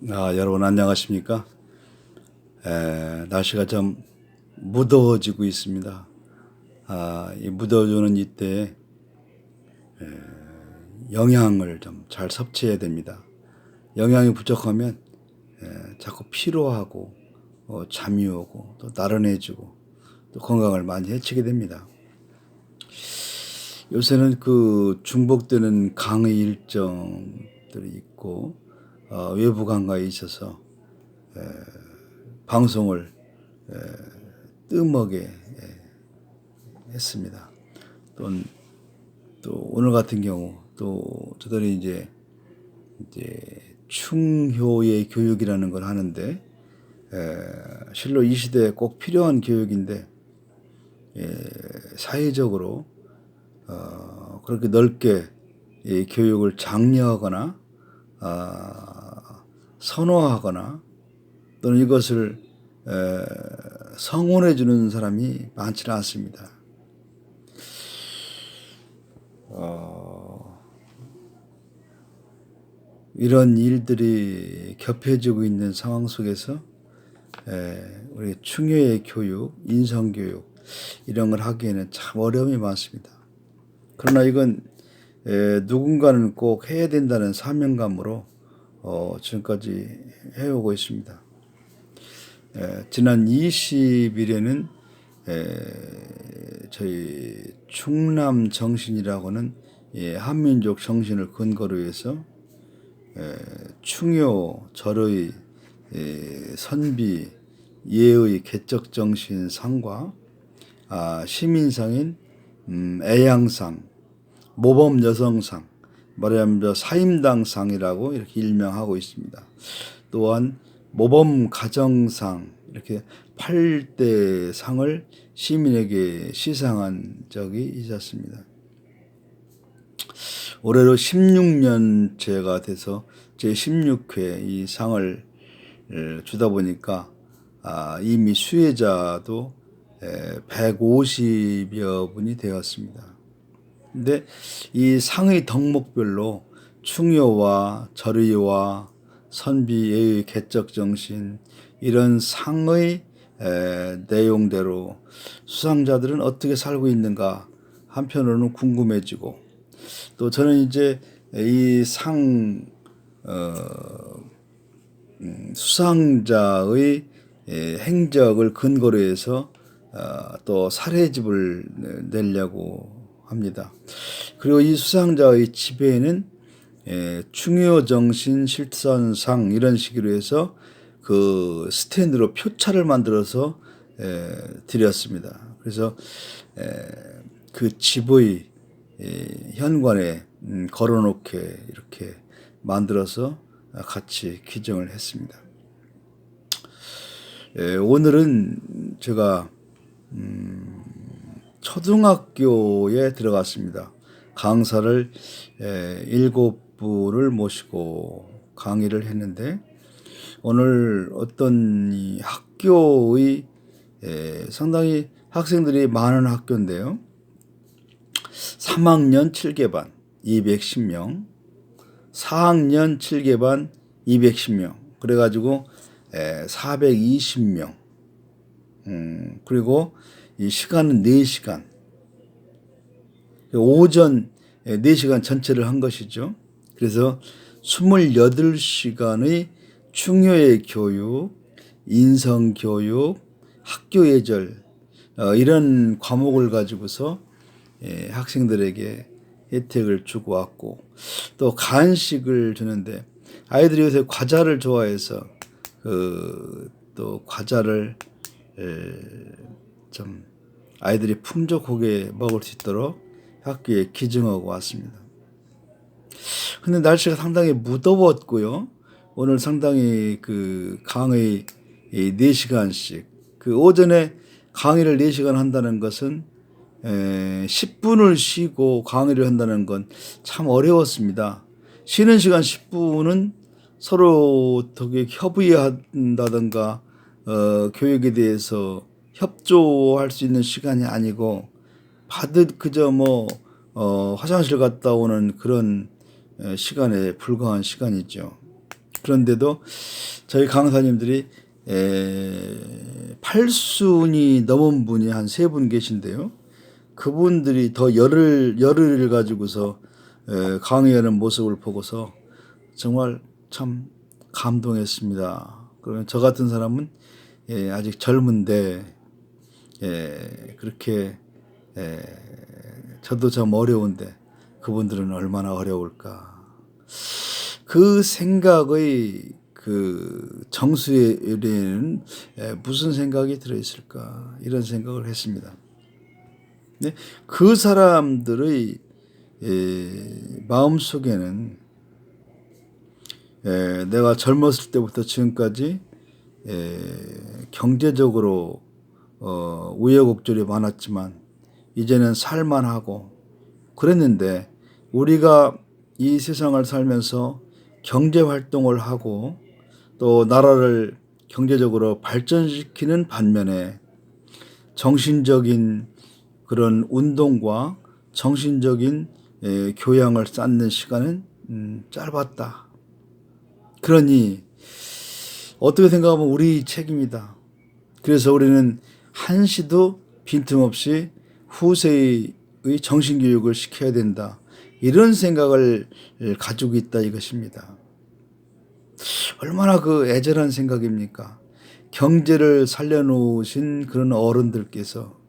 여러분 안녕하십니까? 날씨가 좀 무더워지고 있습니다. 이 무더워지는 이때 영양을 좀 잘 섭취해야 됩니다. 영양이 부족하면 자꾸 피로하고 잠이 오고 또 나른해지고 또 건강을 많이 해치게 됩니다. 요새는 그 중복되는 강의 일정들이 있고 외부 강가에 있어서 방송을 뜸하게 했습니다. 또 오늘 같은 경우 또 저들이 이제 충효의 교육이라는 걸 하는데 실로 이 시대에 꼭 필요한 교육인데 사회적으로 그렇게 넓게 이 교육을 장려하거나 선호하거나 또는 이것을 성원해 주는 사람이 많지는 않습니다. 이런 일들이 겹해지고 있는 상황 속에서 우리 충효의 교육, 인성교육 이런 걸 하기에는 참 어려움이 많습니다. 그러나 이건 누군가는 꼭 해야 된다는 사명감으로 지금까지 해오고 있습니다. 지난 20일에는 저희 충남 정신이라고는 한민족 정신을 근거로 해서 충효, 절의, 선비, 예의, 개적 정신 상과 시민상인 애양상, 모범 여성상, 말하자면 사임당상이라고 이렇게 일명하고 있습니다. 또한 모범 가정상 이렇게 8대 상을 시민에게 시상한 적이 있었습니다. 올해로 16년째가 돼서 제16회 이 상을 주다 보니까 이미 수혜자도 150여 분이 되었습니다. 근데 이 상의 덕목별로 충효와 절의와 선비의 개적 정신 이런 상의 내용대로 수상자들은 어떻게 살고 있는가 한편으로는 궁금해지고 또 저는 이제 이 상 수상자의 행적을 근거로 해서 또 사례집을 내려고 합니다. 그리고 이 수상자의 집에는 충효정신 실천상 이런 식으로 해서 그 스탠드로 표차를 만들어서 드렸습니다. 그래서 그 집의 현관에 걸어놓게 이렇게 만들어서 같이 기증을 했습니다. 오늘은 제가 초등학교에 들어갔습니다. 강사를 7분을 모시고 강의를 했는데 오늘 어떤 이 학교의 상당히 학생들이 많은 학교인데요. 3학년 7개반 210명, 4학년 7개반 210명, 그래가지고 420명. 그리고 이 시간은 4시간. 오전 4시간 전체를 한 것이죠. 그래서 28시간의 충효의 교육, 인성교육, 학교예절 이런 과목을 가지고서 학생들에게 혜택을 주고 왔고 또 간식을 주는데 아이들이 요새 과자를 좋아해서 또 과자를 좀 아이들이 풍족하게 먹을 수 있도록 학교에 기증하고 왔습니다. 근데 날씨가 상당히 무더웠고요. 오늘 상당히 그 강의 4시간씩 그 오전에 강의를 4시간 한다는 것은 10분을 쉬고 강의를 한다는 건 참 어려웠습니다. 쉬는 시간 10분은 서로 되게 협의한다든가 교육에 대해서 협조할 수 있는 시간이 아니고 그저 화장실 갔다 오는 그런 시간에 불과한 시간이죠. 그런데도 저희 강사님들이 8순이 넘은 분이 한 3분 계신데요. 그분들이 더 열을 가지고서 강의하는 모습을 보고서 정말 참 감동했습니다. 그러면 저 같은 사람은 아직 젊은데 그렇게 저도 좀 어려운데 그분들은 얼마나 어려울까. 그 생각의 그 정수에는 무슨 생각이 들어있을까 이런 생각을 했습니다. 네? 그 사람들의 마음속에는 내가 젊었을 때부터 지금까지 경제적으로 우여곡절이 많았지만 이제는 살만하고 그랬는데 우리가 이 세상을 살면서 경제활동을 하고 또 나라를 경제적으로 발전시키는 반면에 정신적인 그런 운동과 정신적인 교양을 쌓는 시간은 짧았다. 그러니 어떻게 생각하면 우리 책임이다. 그래서 우리는 한시도 빈틈없이 후세의 정신교육을 시켜야 된다. 이런 생각을 가지고 있다 이것입니다. 얼마나 그 애절한 생각입니까? 경제를 살려놓으신 그런 어른들께서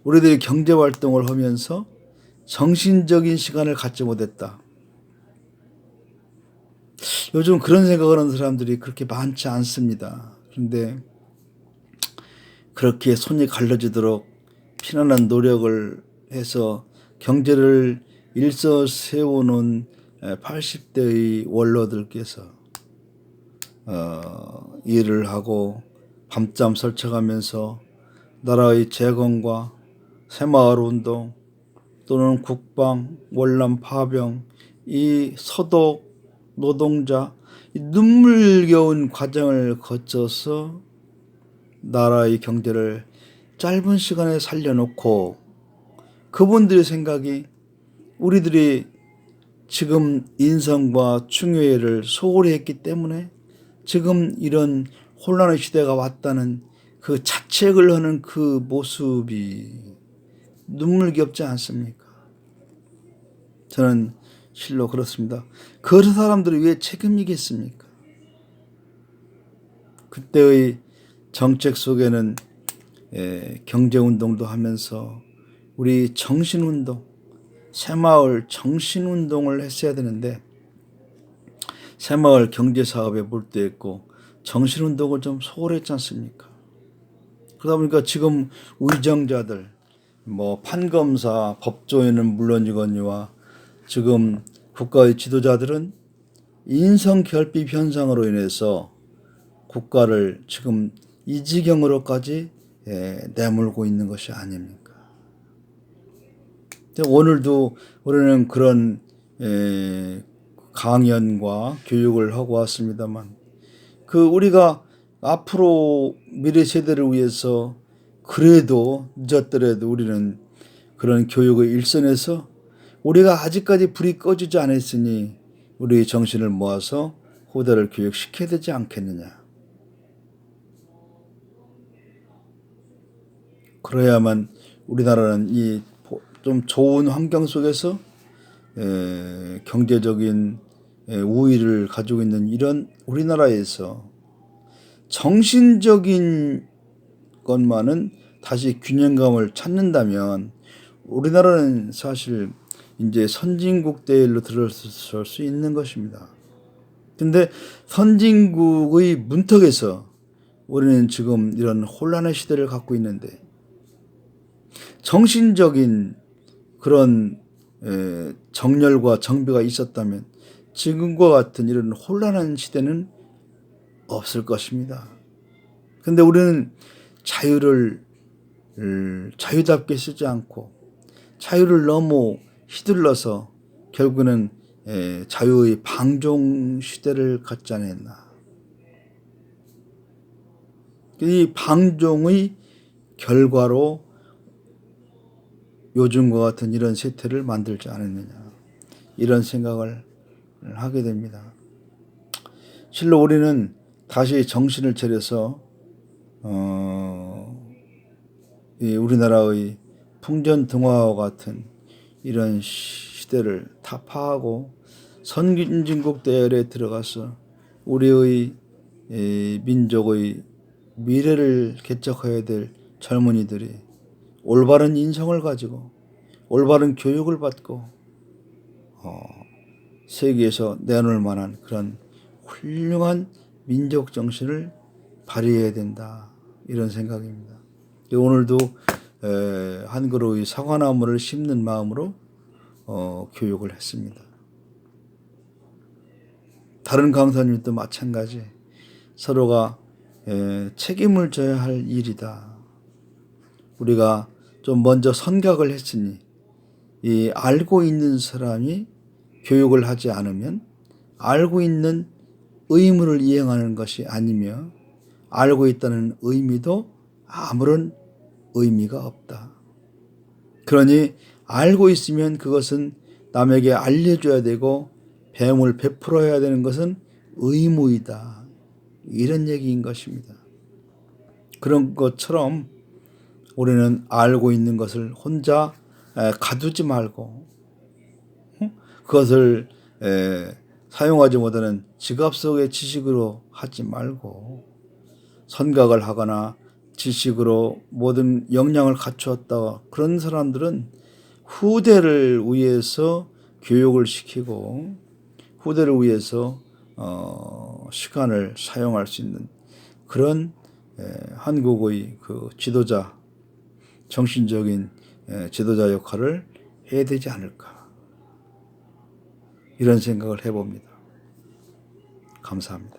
우리들이 경제활동을 하면서 정신적인 시간을 갖지 못했다. 요즘 그런 생각을 하는 사람들이 그렇게 많지 않습니다. 그런데 그렇게 손이 갈라지도록 피나는 노력을 해서 경제를 일서 세우는 80대의 원로들께서 일을 하고 밤잠 설쳐가면서 나라의 재건과 새마을 운동 또는 국방, 월남 파병, 이 소독 노동자 이 눈물겨운 과정을 거쳐서 나라의 경제를 짧은 시간에 살려놓고 그분들의 생각이 우리들이 지금 인성과 충효회를 소홀히 했기 때문에 지금 이런 혼란의 시대가 왔다는 그 자책을 하는 그 모습이 눈물겹지 않습니까? 저는 실로 그렇습니다. 그 사람들이 왜 책임이겠습니까? 그때의 정책 속에는 경제운동도 하면서 우리 정신운동, 새마을 정신운동을 했어야 되는데 새마을 경제사업에 몰두했고 정신운동을 좀 소홀했지 않습니까? 그러다 보니까 지금 위정자들, 판검사, 법조인은 물론이거니와 지금 국가의 지도자들은 인성결핍 현상으로 인해서 국가를 지금 이 지경으로까지 내몰고 있는 것이 아닙니까? 오늘도 우리는 그런 강연과 교육을 하고 왔습니다만 우리가 앞으로 미래 세대를 위해서 그래도 늦었더라도 우리는 그런 교육의 일선에서 우리가 아직까지 불이 꺼지지 않았으니 우리의 정신을 모아서 후대를 교육시켜야 되지 않겠느냐. 그래야만 우리나라는 이 좀 좋은 환경 속에서 경제적인 우위를 가지고 있는 이런 우리나라에서 정신적인 것만은 다시 균형감을 찾는다면 우리나라는 사실 이제 선진국 대열로 들어설 수 있는 것입니다. 근데 선진국의 문턱에서 우리는 지금 이런 혼란의 시대를 갖고 있는데 정신적인 그런 정열과 정비가 있었다면 지금과 같은 이런 혼란한 시대는 없을 것입니다. 근데 우리는 자유를 자유답게 쓰지 않고 자유를 너무 휘둘러서 결국은 자유의 방종 시대를 갖지 않았나. 이 방종의 결과로 요즘과 같은 이런 세태를 만들지 않았느냐. 이런 생각을 하게 됩니다. 실로 우리는 다시 정신을 차려서 이 우리나라의 풍전등화와 같은 이런 시대를 타파하고 선진국 대열에 들어가서 우리의 민족의 미래를 개척해야 될 젊은이들이 올바른 인성을 가지고 올바른 교육을 받고 세계에서 내놓을 만한 그런 훌륭한 민족 정신을 발휘해야 된다, 이런 생각입니다. 오늘도 한 그루의 사과나무를 심는 마음으로 교육을 했습니다. 다른 강사님도 마찬가지, 서로가 책임을 져야 할 일이다. 우리가 좀 먼저 선각을 했으니 이 알고 있는 사람이 교육을 하지 않으면 알고 있는 의무를 이행하는 것이 아니며 알고 있다는 의미도 아무런 의미가 없다. 그러니 알고 있으면 그것은 남에게 알려줘야 되고 배움을 베풀어야 되는 것은 의무이다, 이런 얘기인 것입니다. 그런 것처럼 우리는 알고 있는 것을 혼자 가두지 말고 그것을 사용하지 못하는 지갑 속의 지식으로 하지 말고 선각을 하거나 지식으로 모든 역량을 갖추었다, 그런 사람들은 후대를 위해서 교육을 시키고 후대를 위해서 시간을 사용할 수 있는 그런 한국의 그 지도자, 정신적인 지도자 역할을 해야 되지 않을까, 이런 생각을 해봅니다. 감사합니다.